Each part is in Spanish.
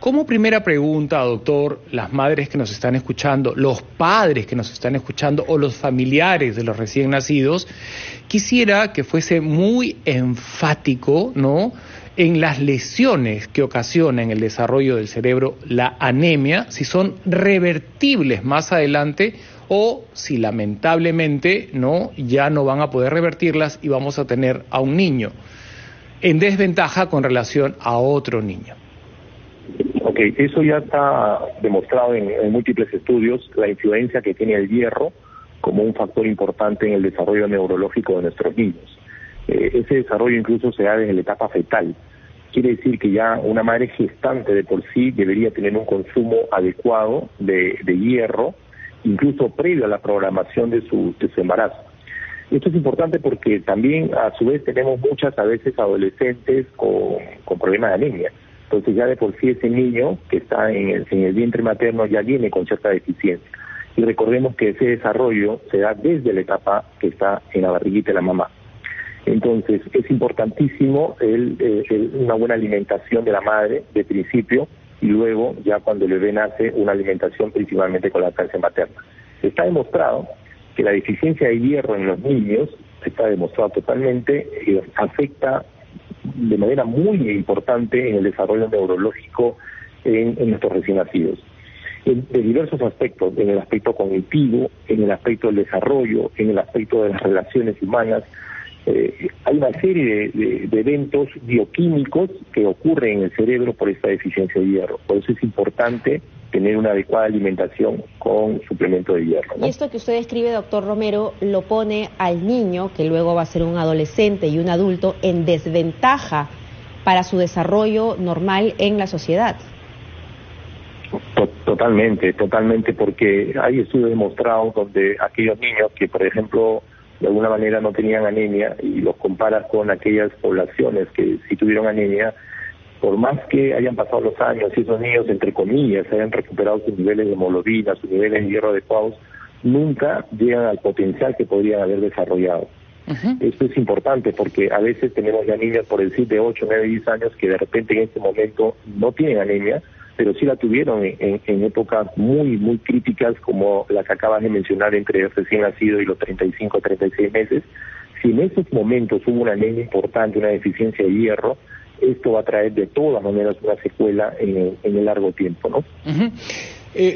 Como primera pregunta, doctor, las madres que nos están escuchando, los padres que nos están escuchando o los familiares de los recién nacidos, quisiera que fuese muy enfático, ¿no?, en las lesiones que ocasiona en el desarrollo del cerebro la anemia, si son revertibles más adelante o si lamentablemente ya no van a poder revertirlas y vamos a tener a un niño en desventaja con relación a otro niño. Ok, eso ya está demostrado en múltiples estudios, la influencia que tiene el hierro como un factor importante en el desarrollo neurológico de nuestros niños. Ese desarrollo incluso se da desde la etapa fetal. Quiere decir que ya una madre gestante de por sí debería tener un consumo adecuado de hierro, incluso previo a la programación de su embarazo. Esto es importante porque también a su vez tenemos muchas a veces adolescentes con problemas de anemia. Entonces ya de por sí ese niño que está en el vientre materno ya viene con cierta deficiencia. Y recordemos que ese desarrollo se da desde la etapa que está en la barriguita de la mamá. Entonces es importantísimo una buena alimentación de la madre de principio y luego ya cuando el bebé nace una alimentación principalmente con lactancia materna. Está demostrado que la deficiencia de hierro en los niños, está demostrado totalmente, afecta de manera muy importante en el desarrollo neurológico en nuestros recién nacidos. De diversos aspectos, en el aspecto cognitivo, en el aspecto del desarrollo, en el aspecto de las relaciones humanas. Hay una serie de eventos bioquímicos que ocurren en el cerebro por esta deficiencia de hierro. Por eso es importante tener una adecuada alimentación con suplemento de hierro, ¿no? Y esto que usted describe, doctor Romero, lo pone al niño, que luego va a ser un adolescente y un adulto, en desventaja para su desarrollo normal en la sociedad. Totalmente, porque hay estudios demostrados donde aquellos niños que, por ejemplo, de alguna manera no tenían anemia y los comparas con aquellas poblaciones que sí tuvieron anemia, por más que hayan pasado los años y esos niños, entre comillas, hayan recuperado sus niveles de hemoglobina, sus niveles de hierro adecuados, nunca llegan al potencial que podrían haber desarrollado. Esto es importante porque a veces tenemos ya niños, por decir, de 8, 9, 10 años que de repente en este momento no tienen anemia, pero sí la tuvieron en épocas muy, muy críticas como la que acabas de mencionar entre el recién nacido y los 35, 36 meses. Si en esos momentos hubo una anemia importante, una deficiencia de hierro, esto va a traer de todas maneras una secuela en el largo tiempo, ¿no?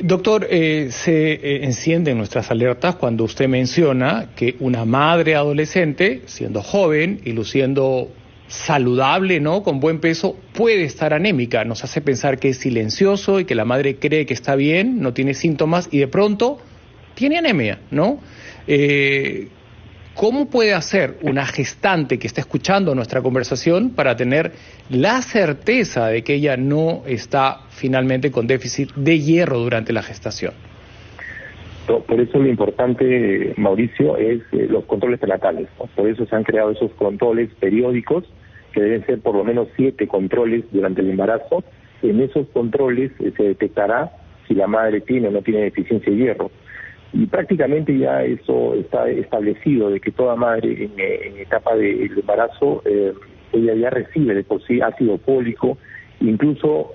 Doctor, se encienden nuestras alertas cuando usted menciona que una madre adolescente, siendo joven y luciendo saludable, ¿no?, con buen peso, puede estar anémica. Nos hace pensar que es silencioso y que la madre cree que está bien, no tiene síntomas y de pronto tiene anemia, ¿no? ¿Cómo puede hacer una gestante que está escuchando nuestra conversación para tener la certeza de que ella no está finalmente con déficit de hierro durante la gestación? Por eso lo importante, Mauricio, es los controles prenatales, ¿no? Por eso se han creado esos controles periódicos, que deben ser por lo menos 7 controles durante el embarazo. En esos controles se detectará si la madre tiene o no tiene deficiencia de hierro. Y prácticamente ya eso está establecido, de que toda madre en etapa del embarazo, ella ya recibe de por sí ácido fólico, incluso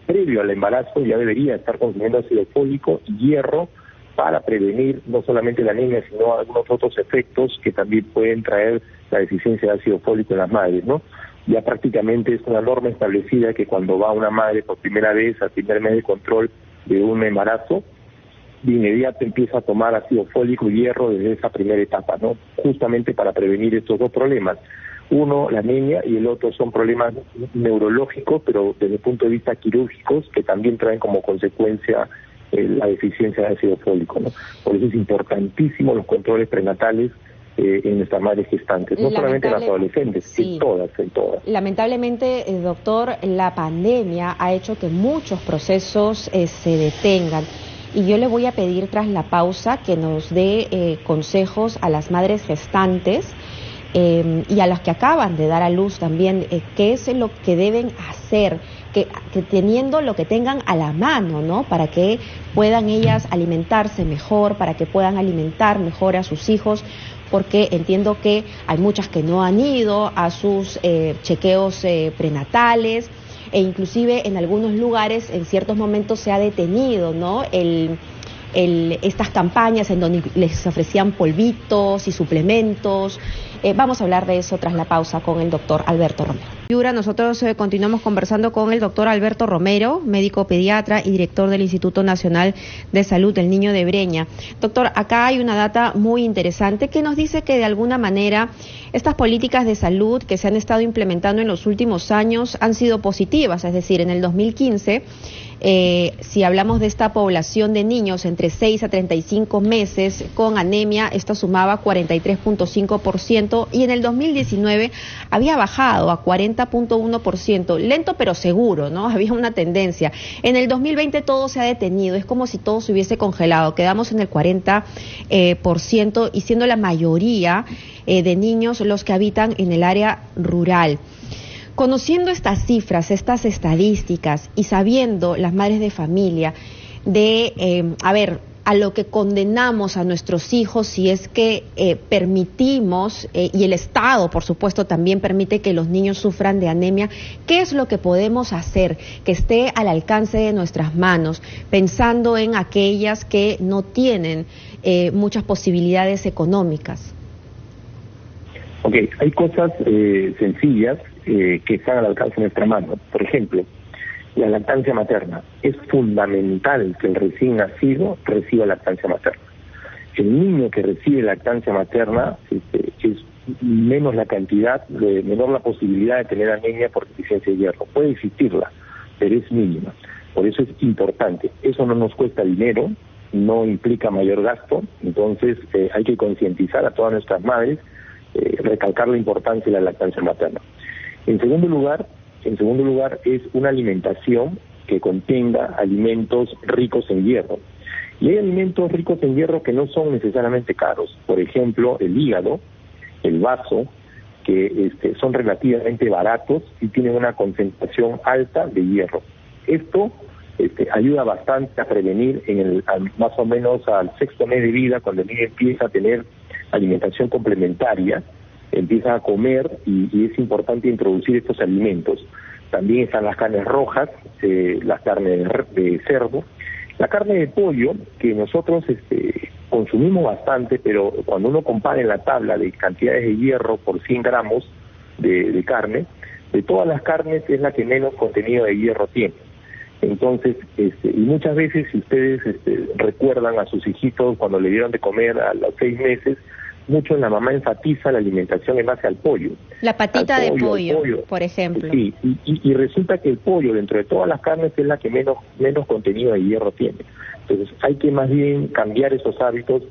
previo al embarazo ya debería estar consumiendo ácido fólico y hierro para prevenir no solamente la anemia, sino algunos otros efectos que también pueden traer la deficiencia de ácido fólico en las madres, ¿no? Ya prácticamente es una norma establecida que cuando va una madre por primera vez al primer mes de control de un embarazo, de inmediato empieza a tomar ácido fólico y hierro desde esa primera etapa, ¿no? Justamente para prevenir estos dos problemas. Uno, la anemia, y el otro son problemas neurológicos, pero desde el punto de vista quirúrgicos, que también traen como consecuencia la deficiencia de ácido fólico, ¿no? Por eso es importantísimo los controles prenatales en nuestras madres gestantes, no solamente en las adolescentes, sí, en todas. Lamentablemente, doctor, la pandemia ha hecho que muchos procesos se detengan. Y yo le voy a pedir tras la pausa que nos dé consejos a las madres gestantes y a las que acaban de dar a luz también, qué es lo que deben hacer, que teniendo lo que tengan a la mano, ¿no?, para que puedan ellas alimentarse mejor, para que puedan alimentar mejor a sus hijos, porque entiendo que hay muchas que no han ido a sus chequeos prenatales. e inclusive en algunos lugares en ciertos momentos se ha detenido, ¿no?, estas campañas en donde les ofrecían polvitos y suplementos. Vamos a hablar de eso tras la pausa con el doctor Alberto Romero. Nosotros continuamos conversando con el doctor Alberto Romero, médico pediatra y director del Instituto Nacional de Salud del Niño de Breña. Doctor, acá hay una data muy interesante que nos dice que de alguna manera estas políticas de salud que se han estado implementando en los últimos años han sido positivas, es decir, en el 2015... si hablamos de esta población de niños entre 6 a 35 meses con anemia, esto sumaba 43.5% y en el 2019 había bajado a 40.1%, lento pero seguro, ¿no? Había una tendencia. En el 2020 todo se ha detenido, es como si todo se hubiese congelado, quedamos en el 40% y siendo la mayoría de niños los que habitan en el área rural. Conociendo estas cifras, estas estadísticas y sabiendo las madres de familia a lo que condenamos a nuestros hijos si es que permitimos, y el Estado, por supuesto, también permite que los niños sufran de anemia, ¿qué es lo que podemos hacer que esté al alcance de nuestras manos, pensando en aquellas que no tienen muchas posibilidades económicas? Ok, hay cosas sencillas que están al alcance de nuestra mano. Por ejemplo, la lactancia materna. Es fundamental que el recién nacido reciba lactancia materna. El niño que recibe lactancia materna es menos la cantidad, menor la posibilidad de tener anemia por deficiencia de hierro. Puede existirla, pero es mínima. Por eso es importante. Eso no nos cuesta dinero, no implica mayor gasto, entonces hay que concientizar a todas nuestras madres, recalcar la importancia de la lactancia materna. En segundo lugar es una alimentación que contenga alimentos ricos en hierro. Y hay alimentos ricos en hierro que no son necesariamente caros. Por ejemplo, el hígado, el vaso, que son relativamente baratos y tienen una concentración alta de hierro. Esto ayuda bastante a prevenir más o menos al 6º mes de vida, cuando el niño empieza a tener alimentación complementaria, empieza a comer y es importante introducir estos alimentos. También están las carnes rojas, las carnes de cerdo, la carne de pollo, que nosotros consumimos bastante, pero cuando uno compara en la tabla de cantidades de hierro por 100 gramos de carne, de todas las carnes es la que menos contenido de hierro tiene. Entonces, y muchas veces, si ustedes recuerdan a sus hijitos cuando le dieron de comer a los 6 meses, mucho la mamá enfatiza la alimentación en base al pollo. La patita de pollo, por ejemplo. Sí, y resulta que el pollo, dentro de todas las carnes, es la que menos contenido de hierro tiene. Entonces, hay que más bien cambiar esos hábitos,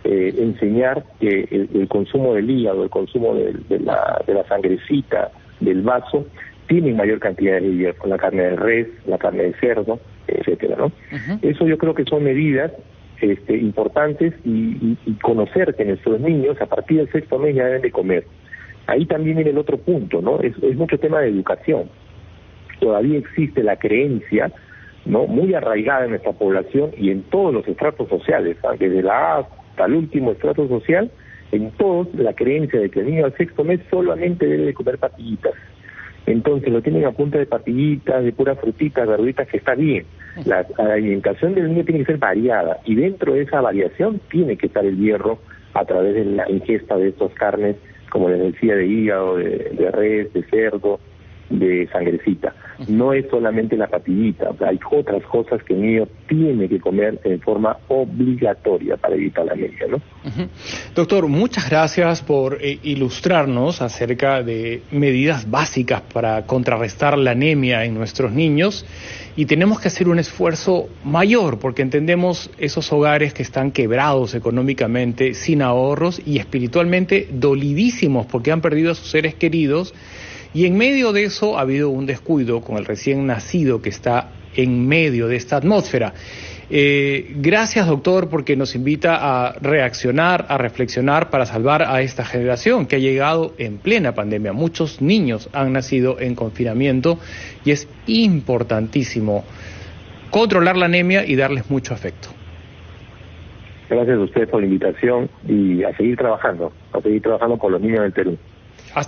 enseñar que el consumo del hígado, el consumo de la sangrecita, del vaso, tienen mayor cantidad de hierro, la carne de res, la carne de cerdo, etcétera, ¿no? Uh-huh. Eso yo creo que son medidas importantes y conocer que nuestros niños a partir del 6º mes ya deben de comer. Ahí también viene el otro punto, ¿no? Es mucho tema de educación. Todavía existe la creencia, ¿no?, muy arraigada en nuestra población y en todos los estratos sociales, ¿sabes? Desde la A hasta el último estrato social, en todos la creencia de que el niño al 6º mes solamente debe de comer pastillitas. Entonces lo tienen a punta de pastillitas, de puras frutitas, verduritas, que está bien. La alimentación del niño tiene que ser variada y dentro de esa variación tiene que estar el hierro a través de la ingesta de estas carnes, como les decía, de hígado, de res, de cerdo, de sangrecita. No es solamente la pastillita, o sea, hay otras cosas que el niño tiene que comer en forma obligatoria para evitar la anemia, ¿no? Uh-huh. Doctor, muchas gracias por ilustrarnos acerca de medidas básicas para contrarrestar la anemia en nuestros niños, y tenemos que hacer un esfuerzo mayor porque entendemos esos hogares que están quebrados económicamente, sin ahorros y espiritualmente dolidísimos porque han perdido a sus seres queridos. Y en medio de eso ha habido un descuido con el recién nacido que está en medio de esta atmósfera. Gracias, doctor, porque nos invita a reaccionar, a reflexionar para salvar a esta generación que ha llegado en plena pandemia. Muchos niños han nacido en confinamiento y es importantísimo controlar la anemia y darles mucho afecto. Gracias a usted por la invitación y a seguir trabajando por los niños del Perú.